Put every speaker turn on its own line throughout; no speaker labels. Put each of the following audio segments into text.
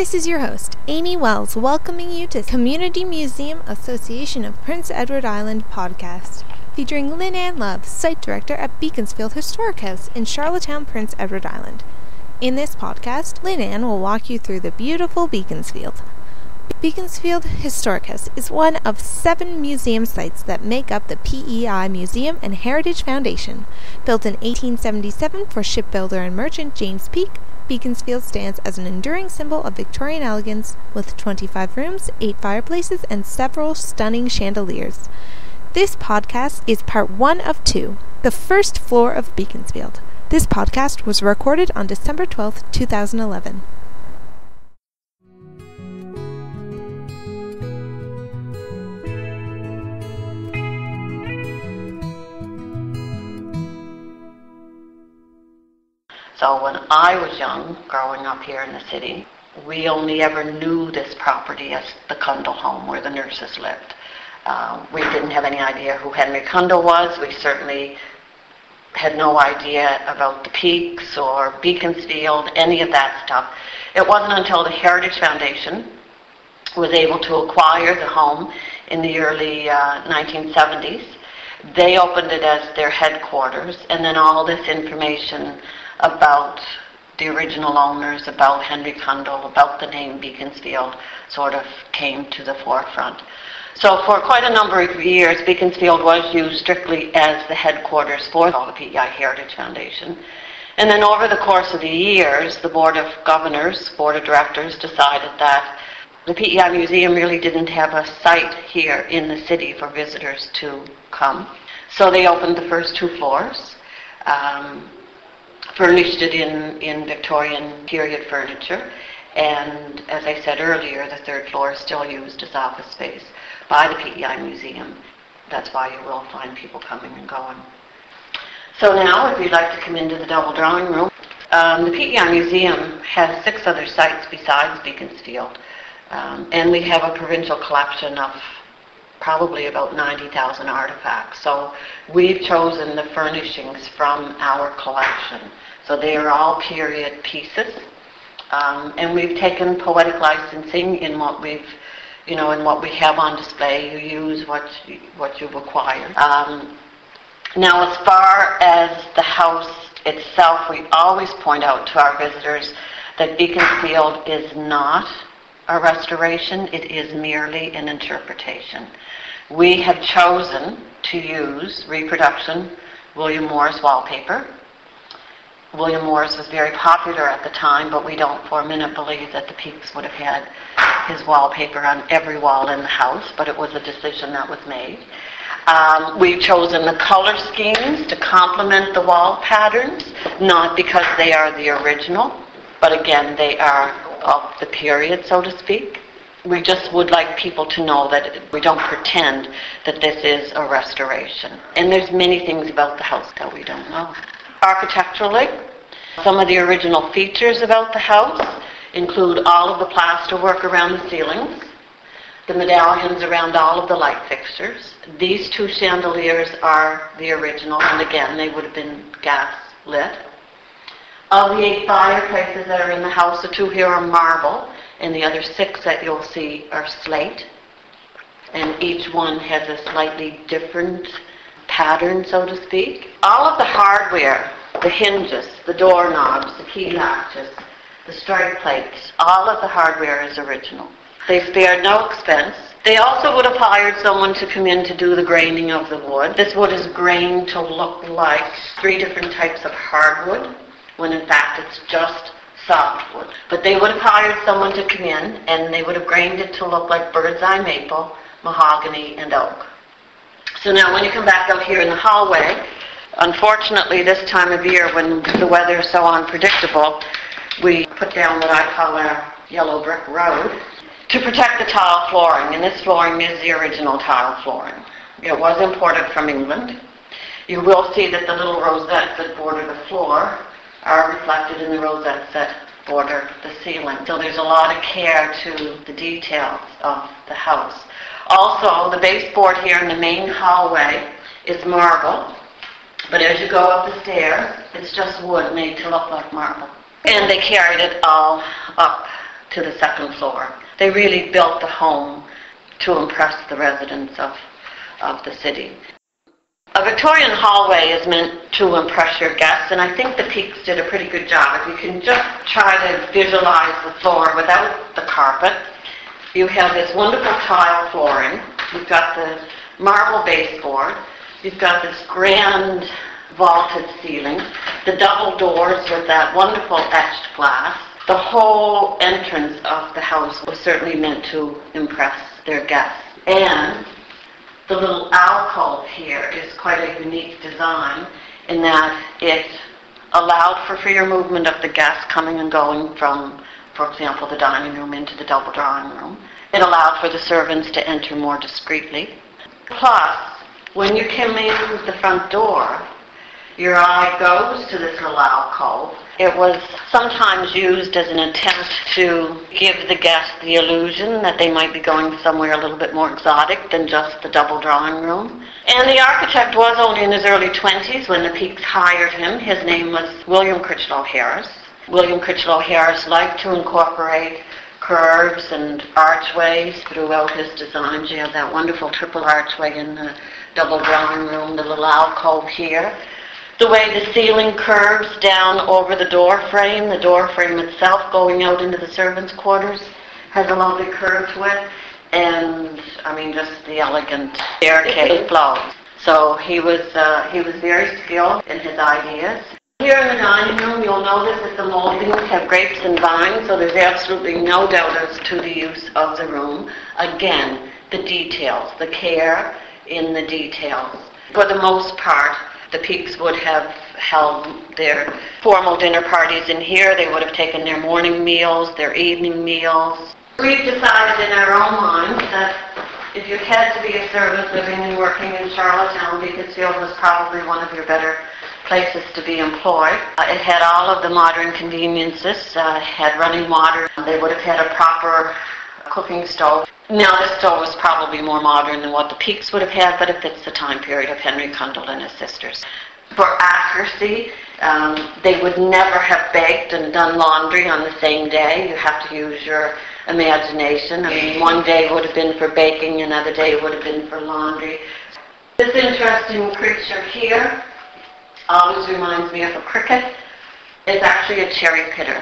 This is your host, Amy Wells, welcoming you to Community Museum Association of Prince Edward Island podcast, featuring Lynn Ann Love, Site Director at Beaconsfield Historic House in Charlottetown, Prince Edward Island. In this podcast, Lynn Ann will walk you through the beautiful Beaconsfield. Beaconsfield Historic House is one of 7 museum sites that make up the PEI Museum and Heritage Foundation. Built in 1877 for shipbuilder and merchant James Peake, Beaconsfield stands as an enduring symbol of Victorian elegance with 25 rooms, 8 fireplaces, and several stunning chandeliers. This podcast is part 1 of 2, the first floor of Beaconsfield. This podcast was recorded on December 12th, 2011.
So when I was young, growing up here in the city, we only ever knew this property as the Cundall home where the nurses lived. We didn't have any idea who Henry Cundall was. We certainly had no idea about the Peaks or Beaconsfield, any of that stuff. It wasn't until the Heritage Foundation was able to acquire the home in the early 1970s. They opened it as their headquarters, and then all this information about the original owners, about Henry Cundall, about the name Beaconsfield sort of came to the forefront. So for quite a number of years, Beaconsfield was used strictly as the headquarters for the PEI Heritage Foundation. And then over the course of the years, the Board of Directors decided that the PEI Museum really didn't have a site here in the city for visitors to come. So they opened the first 2 floors. Furnished it in Victorian period furniture, and as I said earlier, the 3rd floor is still used as office space by the PEI Museum. That's why you will find people coming and going. So now, if you'd like to come into the double drawing room, the PEI Museum has 6 other sites besides Beaconsfield, and we have a provincial collection of probably about 90,000 artifacts. So we've chosen the furnishings from our collection. So they are all period pieces. And we've taken poetic licensing in what we have on display. You use what you've acquired. Now, as far as the house itself, we always point out to our visitors that Beaconsfield is not a restoration. It is merely an interpretation. We have chosen to use reproduction William Morris wallpaper. William Morris was very popular at the time, but we don't for a minute believe that the Peaks would have had his wallpaper on every wall in the house, but it was a decision that was made. We've chosen the color schemes to complement the wall patterns, not because they are the original, but again, they are of the period, so to speak. We just would like people to know that we don't pretend that this is a restoration. And there's many things about the house that we don't know. Architecturally, some of the original features about the house include all of the plaster work around the ceilings, the medallions around all of the light fixtures. These 2 chandeliers are the original, and again, they would have been gas lit. Of the 8 fireplaces that are in the house, the 2 here are marble, and the other 6 that you'll see are slate. And each one has a slightly different pattern, so to speak. All of the hardware, the hinges, the doorknobs, the key latches, the strike plates, all of the hardware is original. They spared no expense. They also would have hired someone to come in to do the graining of the wood. This wood is grained to look like 3 different types of hardwood, when in fact it's just softwood. But they would have hired someone to come in, and they would have grained it to look like bird's eye maple, mahogany, and oak. So now when you come back out here in the hallway, unfortunately this time of year when the weather is so unpredictable, we put down what I call our yellow brick road to protect the tile flooring, and this flooring is the original tile flooring. It was imported from England. You will see that the little rosettes that border the floor are reflected in the rosettes that border the ceiling. So there's a lot of care to the details of the house. Also, the baseboard here in the main hallway is marble, but as you go up the stairs, it's just wood made to look like marble. And they carried it all up to the second floor. They really built the home to impress the residents of the city. A Victorian hallway is meant to impress your guests, and I think the Peaks did a pretty good job. If you can just try to visualize the floor without the carpet, you have this wonderful tile flooring. You've got the marble baseboard. You've got this grand vaulted ceiling, the double doors with that wonderful etched glass. The whole entrance of the house was certainly meant to impress their guests. And the little alcove here is quite a unique design in that it allowed for freer movement of the guests coming and going from, for example, the dining room into the double drawing room. It allowed for the servants to enter more discreetly. Plus, when you come in the front door, your eye goes to this little alcove. It was sometimes used as an attempt to give the guests the illusion that they might be going somewhere a little bit more exotic than just the double drawing room. And the architect was only in his early 20s when the Peaks hired him. His name was William Critchlow Harris. William Critchlow Harris liked to incorporate curves and archways throughout his designs. You have that wonderful triple archway in the double drawing room, the little alcove here. The way the ceiling curves down over the door frame itself going out into the servants' quarters has a lovely curve to it, and I mean just the elegant staircase flow. So he was very skilled in his ideas. Here in the dining room, you'll notice that the moldings have grapes and vines, so there's absolutely no doubt as to the use of the room. Again, the details, the care in the details. For the most part, the Peaks would have held their formal dinner parties in here. They would have taken their morning meals, their evening meals. We've decided in our own minds that if you had to be a servant living and working in Charlottetown, Beaconsfield was probably one of your better places to be employed. It had all of the modern conveniences, had running water. They would have had a proper cooking stove. Now, this stove was probably more modern than what the Peaks would have had, but it fits the time period of Henry Cundall and his sisters. For accuracy, they would never have baked and done laundry on the same day. You have to use your imagination. I mean, one day would have been for baking, another day would have been for laundry. This interesting creature here always reminds me of a cricket. It's actually a cherry pitter.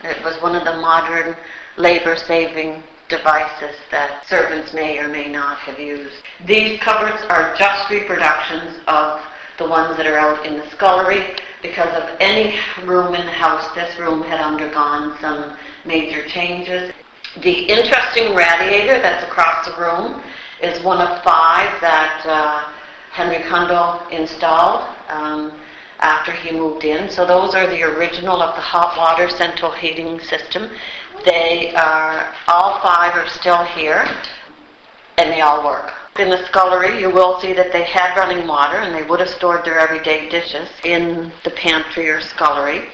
It was one of the modern labor-saving devices that servants may or may not have used. These cupboards are just reproductions of the ones that are out in the scullery. Because of any room in the house, this room had undergone some major changes. The interesting radiator that's across the room is one of 5 that Henry Cundall installed after he moved in. So those are the original of the hot water central heating system. They are, all 5 are still here, and they all work. In the scullery, you will see that they had running water, and they would have stored their everyday dishes in the pantry or scullery.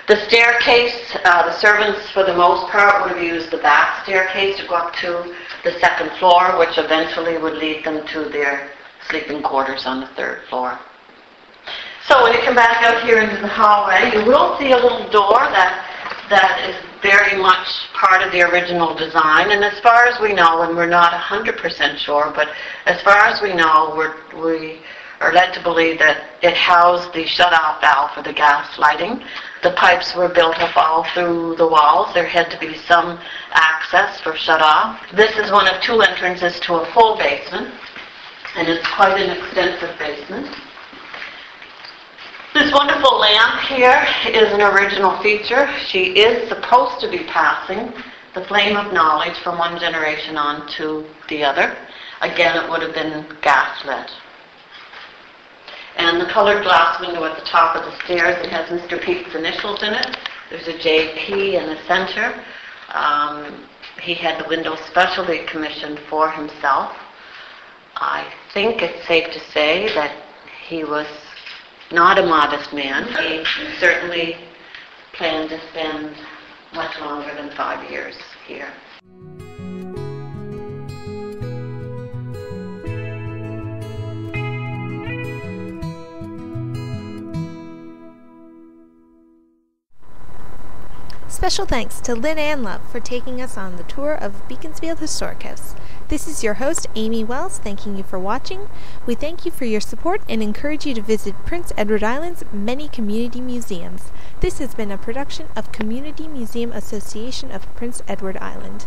The staircase, the servants, for the most part, would have used the back staircase to go up to the second floor, which eventually would lead them to their sleeping quarters on the 3rd floor. So when you come back out here into the hallway, you will see a little door that is very much part of the original design. And as far as we know, and we're not 100% sure, but as far as we know, we are led to believe that it housed the shut-off valve for the gas lighting. The pipes were built up all through the walls. There had to be some access for shut-off. This is one of 2 entrances to a full basement, and it's quite an extensive basement. This wonderful lamp here is an original feature. She is supposed to be passing the flame of knowledge from one generation on to the other. Again, it would have been gas-lit. And the colored glass window at the top of the stairs, it has Mr. Peake's initials in it. There's a JP in the center. He had the window specially commissioned for himself. I think it's safe to say that he was not a modest man. He certainly planned to spend much longer than 5 years here.
Special thanks to Lynn Ann Love for taking us on the tour of Beaconsfield Historic House. This is your host, Amy Wells, thanking you for watching. We thank you for your support and encourage you to visit Prince Edward Island's many community museums. This has been a production of Community Museum Association of Prince Edward Island.